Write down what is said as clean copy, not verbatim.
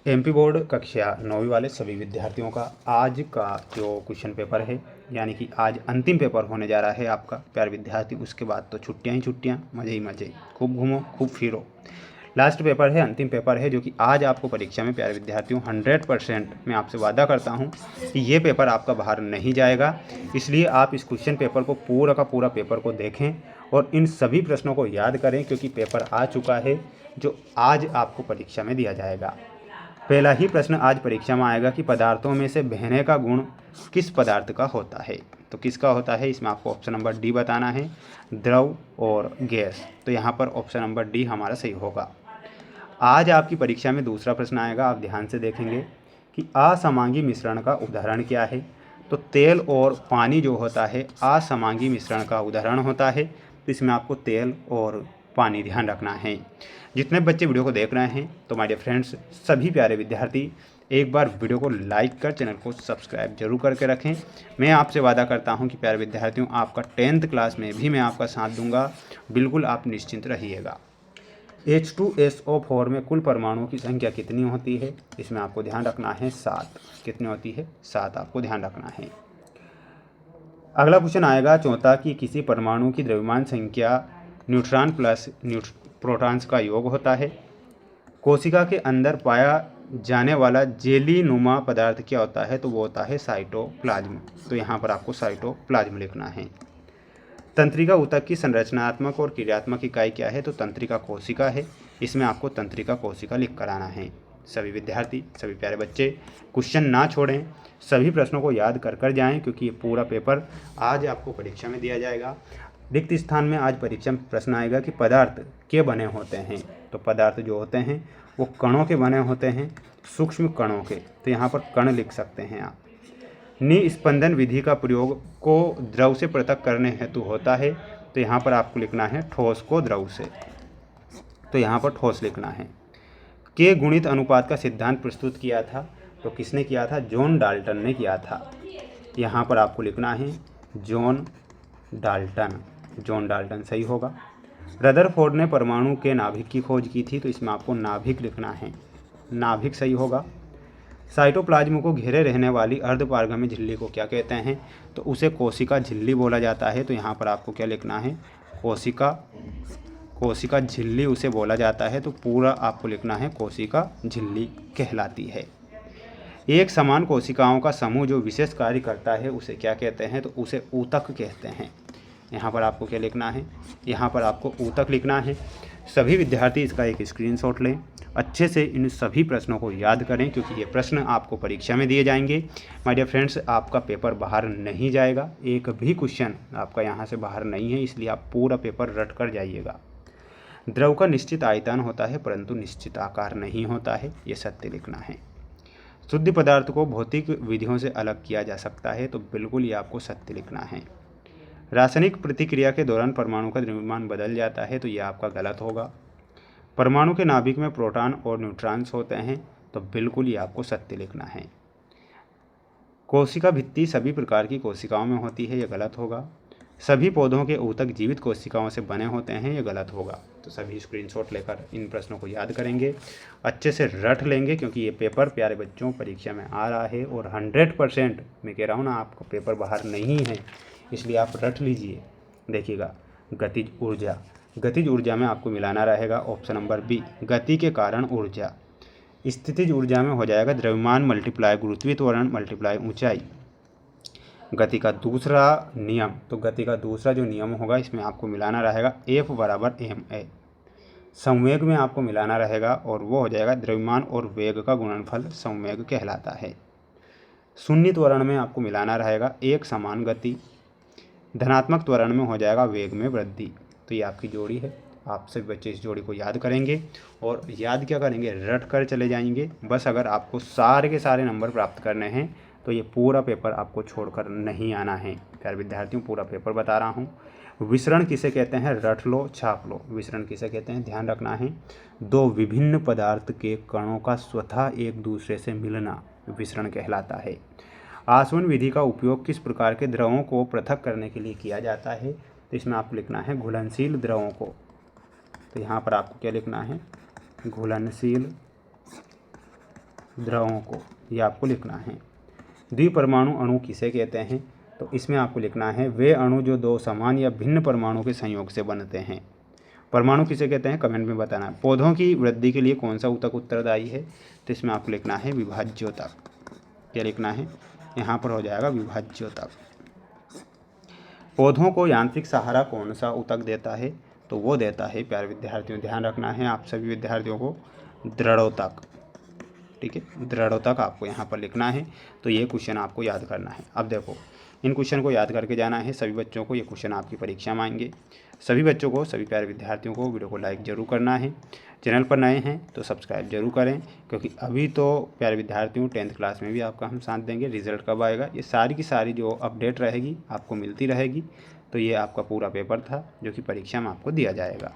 MP board कक्षा 9वीं वाले सभी विद्यार्थियों का आज का जो क्वेश्चन पेपर है, यानी कि आज अंतिम पेपर होने जा रहा है आपका प्यारे विद्यार्थी। उसके बाद तो छुट्टियां ही छुट्टियां, मज़े ही मज़े, खूब घूमो खूब फिरो। लास्ट पेपर है, अंतिम पेपर है, जो कि आज आपको परीक्षा में प्यारे विद्यार्थियों 100% मैं आपसे वादा करता हूं कि ये पेपर आपका बाहर नहीं जाएगा। इसलिए आप इस क्वेश्चन पेपर को पूरा का पूरा पेपर को देखें और इन सभी प्रश्नों को याद करें, क्योंकि पेपर आ चुका है जो आज आपको परीक्षा में दिया जाएगा। पहला ही प्रश्न आज परीक्षा में आएगा कि पदार्थों में से बहने का गुण किस पदार्थ का होता है। तो किसका होता है, इसमें आपको ऑप्शन नंबर डी बताना है, द्रव और गैस। तो यहाँ पर ऑप्शन नंबर डी हमारा सही होगा। आज आपकी परीक्षा में दूसरा प्रश्न आएगा, आप ध्यान से देखेंगे कि असमांगी मिश्रण का उदाहरण क्या है। तो तेल और पानी जो होता है असमांगी मिश्रण का उदाहरण होता है। तो इसमें आपको तेल और पानी ध्यान रखना है। जितने बच्चे वीडियो को देख रहे हैं, तो माय डियर फ्रेंड्स, सभी प्यारे विद्यार्थी एक बार वीडियो को लाइक कर चैनल को सब्सक्राइब जरूर करके रखें। मैं आपसे वादा करता हूं कि प्यारे विद्यार्थियों, आपका 10th क्लास में भी मैं आपका साथ दूंगा, बिल्कुल आप निश्चिंत रहिएगा। H2SO4 में कुल परमाणुओं की संख्या कितनी होती है, इसमें आपको ध्यान रखना है 7। कितनी होती है, 7 आपको ध्यान रखना है। अगला क्वेश्चन आएगा चौथा कि किसी परमाणु की द्रव्यमान संख्या न्यूट्रॉन प्लस प्रोटॉन्स का योग होता है। कोशिका के अंदर पाया जाने वाला जेली नुमा पदार्थ क्या होता है, तो वो होता है साइटोप्लाज्म। तो यहाँ पर आपको साइटोप्लाज्म लिखना है। तंत्रिका ऊतक की संरचनात्मक और क्रियात्मक इकाई क्या है, तो तंत्रिका कोशिका है। इसमें आपको तंत्रिका कोशिका लिख कर आना है। सभी विद्यार्थी, सभी प्यारे बच्चे क्वेश्चन ना छोड़ें, सभी प्रश्नों को याद कर कर जाएं, क्योंकि ये पूरा पेपर आज आपको परीक्षा में दिया जाएगा। रिक्त स्थान में आज परीक्षा में प्रश्न आएगा कि पदार्थ के बने होते हैं। तो पदार्थ जो होते हैं वो कणों के बने होते हैं, सूक्ष्म कणों के। तो यहाँ पर कण लिख सकते हैं आप। निस्पंदन विधि का प्रयोग को द्रव से पृथक करने हेतु होता है। तो यहाँ पर आपको लिखना है ठोस को द्रव से। तो यहाँ पर ठोस लिखना है। के गुणित अनुपात का सिद्धांत प्रस्तुत किया था, तो किसने किया था, जॉन डाल्टन ने किया था। यहाँ पर आपको लिखना है जॉन डाल्टन। जॉन डाल्टन सही होगा। रदरफोर्ड ने परमाणु के नाभिक की खोज की थी, तो इसमें आपको नाभिक लिखना है, नाभिक सही होगा। साइटोप्लाज्म को घेरे रहने वाली अर्धपारगम्य झिल्ली को क्या कहते हैं, तो उसे कोशिका झिल्ली बोला जाता है। तो यहाँ पर आपको क्या लिखना है, कोशिका झिल्ली उसे बोला जाता है। तो पूरा आपको लिखना है कोशिका झिल्ली कहलाती है। एक समान कोशिकाओं का समूह जो विशेष कार्य करता है उसे क्या कहते हैं, तो उसे ऊतक कहते हैं। यहाँ पर आपको क्या लिखना है, यहाँ पर आपको ऊतक लिखना है। सभी विद्यार्थी इसका एक स्क्रीनशॉट लें, अच्छे से इन सभी प्रश्नों को याद करें, क्योंकि ये प्रश्न आपको परीक्षा में दिए जाएंगे। माय डियर फ्रेंड्स, आपका पेपर बाहर नहीं जाएगा, एक भी क्वेश्चन आपका यहाँ से बाहर नहीं है, इसलिए आप पूरा पेपर रट कर जाइएगा। द्रव का निश्चित आयतन होता है, परंतु निश्चित आकार नहीं होता है, ये सत्य लिखना है। शुद्ध पदार्थ को भौतिक विधियों से अलग किया जा सकता है, तो बिल्कुल ये आपको सत्य लिखना है। रासायनिक प्रतिक्रिया के दौरान परमाणु का द्रव्यमान बदल जाता है, तो यह आपका गलत होगा। परमाणु के नाभिक में प्रोटॉन और न्यूट्रॉन्स होते हैं, तो बिल्कुल ये आपको सत्य लिखना है। कोशिका भित्ति सभी प्रकार की कोशिकाओं में होती है, यह गलत होगा। सभी पौधों के ऊतक जीवित कोशिकाओं से बने होते हैं, यह गलत होगा। तो सभी स्क्रीनशॉट लेकर इन प्रश्नों को याद करेंगे, अच्छे से रट लेंगे, क्योंकि ये पेपर प्यारे बच्चों परीक्षा में आ रहा है और 100% मैं कह रहा हूँ ना, आपका पेपर बाहर नहीं है, इसलिए आप रट लीजिए। देखिएगा, गतिज ऊर्जा, गतिज ऊर्जा में आपको मिलाना रहेगा ऑप्शन नंबर बी, गति के कारण ऊर्जा। स्थितिज ऊर्जा में हो जाएगा द्रव्यमान मल्टीप्लाई गुरुत्वीय त्वरण मल्टीप्लाई ऊंचाई। गति का दूसरा नियम, तो गति का दूसरा जो नियम होगा इसमें आपको मिलाना रहेगा F बराबर ma। संवेग में आपको मिलाना रहेगा और वो हो जाएगा द्रव्यमान और वेग का गुणनफल संवेग कहलाता है। शून्य त्वरण में आपको मिलाना रहेगा एक समान गति। धनात्मक त्वरण में हो जाएगा वेग में वृद्धि। तो ये आपकी जोड़ी है, आप सभी बच्चे इस जोड़ी को याद करेंगे और याद क्या करेंगे, रट कर चले जाएंगे। बस अगर आपको सारे के सारे नंबर प्राप्त करने हैं, तो ये पूरा पेपर आपको छोड़कर नहीं आना है। प्यारे विद्यार्थियों, पूरा पेपर बता रहा हूँ। विसरण किसे कहते हैं, रट लो छाप लो। विसरण किसे कहते हैं, ध्यान रखना है, दो विभिन्न पदार्थ के कणों का स्वतः एक दूसरे से मिलना विसरण कहलाता है। आसवन विधि का उपयोग किस प्रकार के द्रवों को पृथक करने के लिए किया जाता है, तो इसमें आपको लिखना है घुलनशील द्रवों को। तो यहाँ पर आपको क्या लिखना है, घुलनशील द्रवों को, ये आपको लिखना है। द्विपरमाणु अणु किसे कहते हैं? तो इसमें आपको लिखना है वे अणु जो दो समान या भिन्न परमाणु के संयोग से बनते हैं। परमाणु किसे कहते हैं कमेंट में बताना है। पौधों की वृद्धि के लिए कौन सा ऊतक उत्तरदायी है? तो इसमें आपको लिखना है विभाज्योतक। क्या लिखना है? यहाँ पर हो जाएगा विभाज्योतक। पौधों को यांत्रिक सहारा कौन सा ऊतक देता है? तो वो देता है, प्यारे विद्यार्थियों ध्यान रखना है आप सभी विद्यार्थियों को, दृढ़ोतक। ठीक है, दृढ़ोतक आपको यहाँ पर लिखना है। तो ये क्वेश्चन आपको याद करना है। अब देखो, इन क्वेश्चन को याद करके जाना है सभी बच्चों को। ये क्वेश्चन आपकी परीक्षा में आएंगे। सभी बच्चों को, सभी प्यारे विद्यार्थियों को वीडियो को लाइक जरूर करना है। चैनल पर नए हैं तो सब्सक्राइब जरूर करें, क्योंकि अभी तो प्यारे विद्यार्थियों 10th क्लास में भी आपका हम साथ देंगे। रिजल्ट कब आएगा, ये सारी की सारी जो अपडेट रहेगी आपको मिलती रहेगी। तो ये आपका पूरा पेपर था जो कि परीक्षा में आपको दिया जाएगा।